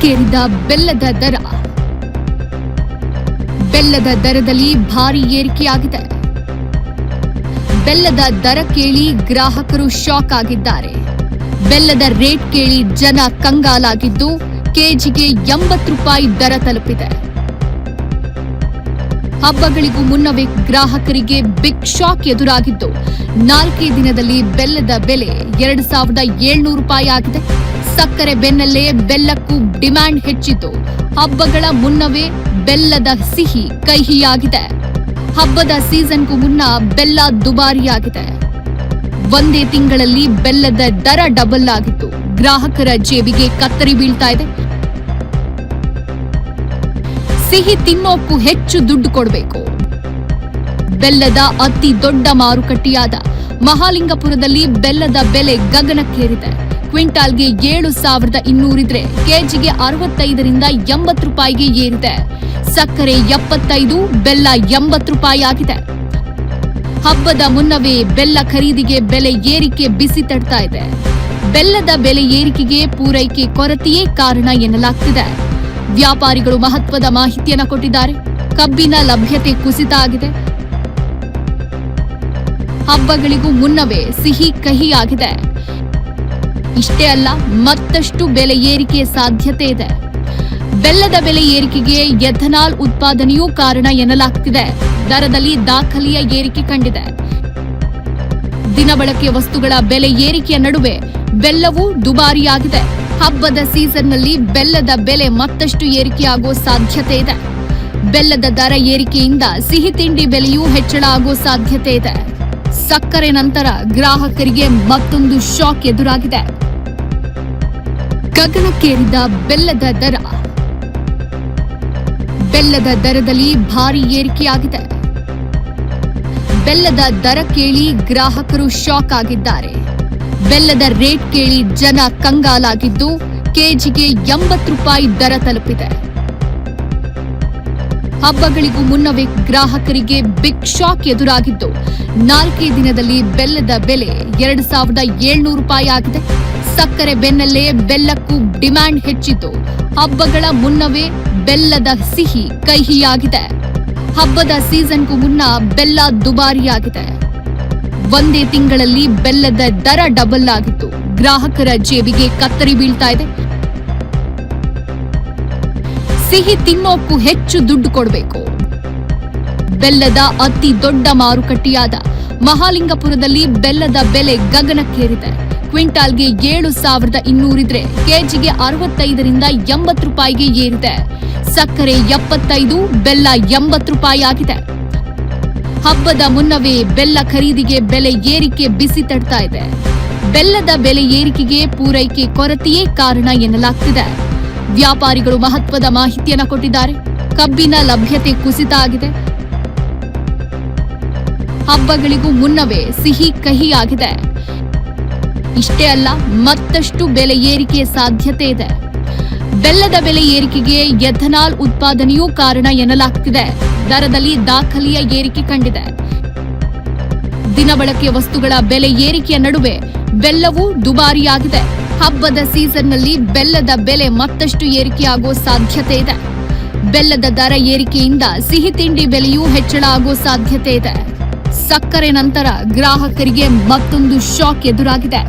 ಗಗನಕ್ಕೇರಿದ ಬೆಲ್ಲದ ದರ. ಬೆಲ್ಲದ ದರದಲ್ಲಿ ಭಾರಿ ಏರಿಕೆಯಾಗಿದೆ. ಬೆಲ್ಲದ ದರ ಕೇಳಿ ಗ್ರಾಹಕರು ಶಾಕ್ ಆಗಿದ್ದಾರೆ. ಬೆಲ್ಲದ ರೇಟ್ ಕೇಳಿ ಜನ ಕಂಗಾಲಾಗಿದ್ದು ಕೆಜಿಗೆ 80 ರೂಪಾಯಿ ದರ ತಲುಪಿದೆ. ಹಬ್ಬಗಳಿಗೂ ಮುನ್ನವೇ ಗ್ರಾಹಕರಿಗೆ ಬಿಗ್ ಶಾಕ್ ಎದುರಾಗಿದ್ದು 4 ದಿನದಲ್ಲಿ ಬೆಲ್ಲದ ಬೆಲೆ 2700 ರೂಪಾಯಿ ಆಗಿದೆ. ಸಕ್ಕರೆ ಬೆನ್ನಲ್ಲೇ ಬೆಲ್ಲಕ್ಕೂ ಡಿಮ್ಯಾಂಡ್ ಹೆಚ್ಚಿದ್ದು ಹಬ್ಬಗಳ ಮುನ್ನವೇ ಬೆಲ್ಲದ ಸಿಹಿ ಕಹಿಯಾಗಿದೆ. ಹಬ್ಬದ ಸೀಸನ್ಗೂ ಮುನ್ನ ಬೆಲ್ಲ ದುಬಾರಿಯಾಗಿದೆ. ಒಂದೇ ತಿಂಗಳಲ್ಲಿ ಬೆಲ್ಲದ ದರ ಡಬಲ್ ಆಗಿದ್ದು ಗ್ರಾಹಕರ ಜೇಬಿಗೆ ಕತ್ತರಿ ಬೀಳ್ತಾ ಇದೆ. ಸಿಹಿ ತಿನ್ನೋಕ್ಕೂ ಹೆಚ್ಚು ದುಡ್ಡು ಕೊಡಬೇಕು. ಬೆಲ್ಲದ ಅತಿ ದೊಡ್ಡ ಮಾರುಕಟ್ಟೆಯಾದ ಮಹಾಲಿಂಗಪುರದಲ್ಲಿ ಬೆಲ್ಲದ ಬೆಲೆ ಗಗನಕ್ಕೇರಿದೆ. ಕ್ವಿಂಟಾಲ್ಗೆ 7200 ಇದ್ರೆ ಕೆಜಿಗೆ 65ರಿಂದ 80 ರೂಪಾಯಿಗೆ ಏರಿದೆ. ಸಕ್ಕರೆ 75, ಬೆಲ್ಲ 80 ರೂಪಾಯಿ ಆಗಿದೆ. ಹಬ್ಬದ ಮುನ್ನವೇ ಬೆಲ್ಲ ಖರೀದಿಗೆ ಬೆಲೆ ಏರಿಕೆ ಬಿಸಿ ತಡ್ತಾ ಇದೆ. ಬೆಲ್ಲದ ಬೆಲೆ ಏರಿಕೆಗೆ ಪೂರೈಕೆ ಕೊರತೆಯೇ ಕಾರಣ ಎನ್ನಲಾಗ್ತಿದೆ. ವ್ಯಾಪಾರಿಗಳು ಮಹತ್ವದ ಮಾಹಿತಿಯನ್ನು ಕೊಟ್ಟಿದ್ದಾರೆ. ಕಬ್ಬಿನ ಲಭ್ಯತೆ ಕುಸಿತ ಆಗಿದೆ. ಹಬ್ಬಗಳಿಗೂ ಮುನ್ನವೇ ಸಿಹಿ ಕಹಿಯಾಗಿದೆ. ಇಷ್ಟೇ ಅಲ್ಲ, ಮತ್ತಷ್ಟು ಬೆಲೆ ಏರಿಕೆ ಸಾಧ್ಯತೆ ಇದೆ. ಬೆಲ್ಲದ ಬೆಲೆ ಏರಿಕೆಗೆ ಎಥನಾಲ್ ಉತ್ಪಾದನೆಯೂ ಕಾರಣ ಎನ್ನಲಾಗ್ತಿದೆ. ದರದಲ್ಲಿ ದಾಖಲೆಯ ಏರಿಕೆ ಕಂಡಿದೆ. ದಿನಬಳಕೆ ವಸ್ತುಗಳ ಬೆಲೆ ಏರಿಕೆಯ ನಡುವೆ ಬೆಲ್ಲವೂ ದುಬಾರಿಯಾಗಿದೆ. ಹಬ್ಬದ ಸೀಸನ್ನಲ್ಲಿ ಬೆಲ್ಲದ ಬೆಲೆ ಮತ್ತಷ್ಟು ಏರಿಕೆಯಾಗೋ ಸಾಧ್ಯತೆ ಇದೆ. ಬೆಲ್ಲದ ದರ ಏರಿಕೆಯಿಂದ ಸಿಹಿ ತಿಂಡಿ ಬೆಲೆಯೂ ಹೆಚ್ಚಳ ಆಗೋ ಸಾಧ್ಯತೆ ಇದೆ. ಸಕ್ಕರೆ ನಂತರ ಗ್ರಾಹಕರಿಗೆ ಮತ್ತೊಂದು ಶಾಕ್ ಎದುರಾಗಿದೆ. ಗಗನಕ್ಕೇರಿದ ಬೆಲ್ಲದ ದರ. ಬೆಲ್ಲದ ದರದಲ್ಲಿ ಭಾರಿ ಏರಿಕೆಯಾಗಿದೆ. ಬೆಲ್ಲದ ದರ ಕೇಳಿ ಗ್ರಾಹಕರು ಶಾಕ್ ಆಗಿದ್ದಾರೆ. ಬೆಲ್ಲದ ರೇಟ್ ಕೇಳಿ ಜನ ಕಂಗಾಲಾಗಿದ್ದು ಕೆಜಿಗೆ 80 ರೂಪಾಯಿ ದರ ತಲುಪಿದೆ. ಹಬ್ಬಗಳಿಗೂ ಮುನ್ನವೇ ಗ್ರಾಹಕರಿಗೆ ಬಿಗ್ ಶಾಕ್ ಎದುರಾಗಿದ್ದು 4 ದಿನದಲ್ಲಿ ಬೆಲ್ಲದ ಬೆಲೆ 2700 ರೂಪಾಯಿ ಆಗಿದೆ. ಸಕ್ಕರೆ ಬೆನ್ನಲ್ಲೇ ಬೆಲ್ಲಕ್ಕೂ ಡಿಮ್ಯಾಂಡ್ ಹೆಚ್ಚಿದ್ದು ಹಬ್ಬಗಳ ಮುನ್ನವೇ ಬೆಲ್ಲದ ಸಿಹಿ ಕಹಿಯಾಗಿದೆ. ಹಬ್ಬದ ಸೀಸನ್ಗೂ ಮುನ್ನ ಬೆಲ್ಲ ದುಬಾರಿಯಾಗಿದೆ. ಒಂದೇ ತಿಂಗಳಲ್ಲಿ ಬೆಲ್ಲದ ದರ ಡಬಲ್ ಆಗಿದ್ದು ಗ್ರಾಹಕರ ಜೇಬಿಗೆ ಕತ್ತರಿ ಬೀಳ್ತಾ ಇದೆ. ಸಿಹಿ ತಿನ್ನೋಕ್ಕೂ ಹೆಚ್ಚು ದುಡ್ಡು ಕೊಡಬೇಕು. ಬೆಲ್ಲದ ಅತಿ ದೊಡ್ಡ ಮಾರುಕಟ್ಟೆಯಾದ ಮಹಾಲಿಂಗಪುರದಲ್ಲಿ ಬೆಲ್ಲದ ಬೆಲೆ ಗಗನಕ್ಕೇರಿದೆ. ಕ್ವಿಂಟಾಲ್ಗೆ 7200 ಇದ್ರೆ ಕೆಜಿಗೆ 65ರಿಂದ 80 ರೂಪಾಯಿಗೆ ಏರಿದೆ. ಸಕ್ಕರೆ 75, ಬೆಲ್ಲ 80 ರೂಪಾಯಿ ಆಗಿದೆ. ಹಬ್ಬದ ಮುನ್ನವೇ ಬೆಲ್ಲ ಖರೀದಿಗೆ ಬೆಲೆ ಏರಿಕೆ ಬಿಸಿ ತಡ್ತಾ ಇದೆ. ಬೆಲ್ಲದ ಬೆಲೆ ಏರಿಕೆಗೆ ಪೂರೈಕೆ ಕೊರತೆಯೇ ಕಾರಣ ಎನ್ನಲಾಗ್ತಿದೆ. ವ್ಯಾಪಾರಿಗಳು ಮಹತ್ವದ ಮಾಹಿತಿಯನ್ನು ಕೊಟ್ಟಿದ್ದಾರೆ. ಕಬ್ಬಿನ ಲಭ್ಯತೆ ಕುಸಿತ ಆಗಿದೆ. ಹಬ್ಬಗಳಿಗೂ ಮುನ್ನವೇ ಸಿಹಿ ಕಹಿಯಾಗಿದೆ. ಇಷ್ಟೇ ಅಲ್ಲ, ಮತ್ತಷ್ಟು ಬೆಲೆ ಏರಿಕೆ ಸಾಧ್ಯತೆ ಇದೆ. ಬೆಲ್ಲದ ಬೆಲೆ ಏರಿಕೆಗೆ ಎಥನಾಲ್ ಉತ್ಪಾದನೆಯೂ ಕಾರಣ ಎನ್ನಲಾಗ್ತಿದೆ. ದರದಲ್ಲಿ ದಾಖಲೆಯ ಏರಿಕೆ ಕಂಡಿದೆ. ದಿನಬಳಕೆ ವಸ್ತುಗಳ ಬೆಲೆ ಏರಿಕೆಯ ನಡುವೆ ಬೆಲ್ಲವೂ ದುಬಾರಿಯಾಗಿದೆ. ಹಬ್ಬದ ಸೀಸನ್ನಲ್ಲಿ ಬೆಲ್ಲದ ಬೆಲೆ ಮತ್ತಷ್ಟು ಏರಿಕೆಯಾಗೋ ಸಾಧ್ಯತೆ ಇದೆ. ಬೆಲ್ಲದ ದರ ಏರಿಕೆಯಿಂದ ಸಿಹಿ ತಿಂಡಿ ಬೆಲೆಯೂ ಹೆಚ್ಚಳ ಆಗೋ ಸಾಧ್ಯತೆ ಇದೆ. ಸಕ್ಕರೆ ನಂತರ ಗ್ರಾಹಕರಿಗೆ ಮತ್ತೊಂದು ಶಾಕ್ ಎದುರಾಗಿದೆ.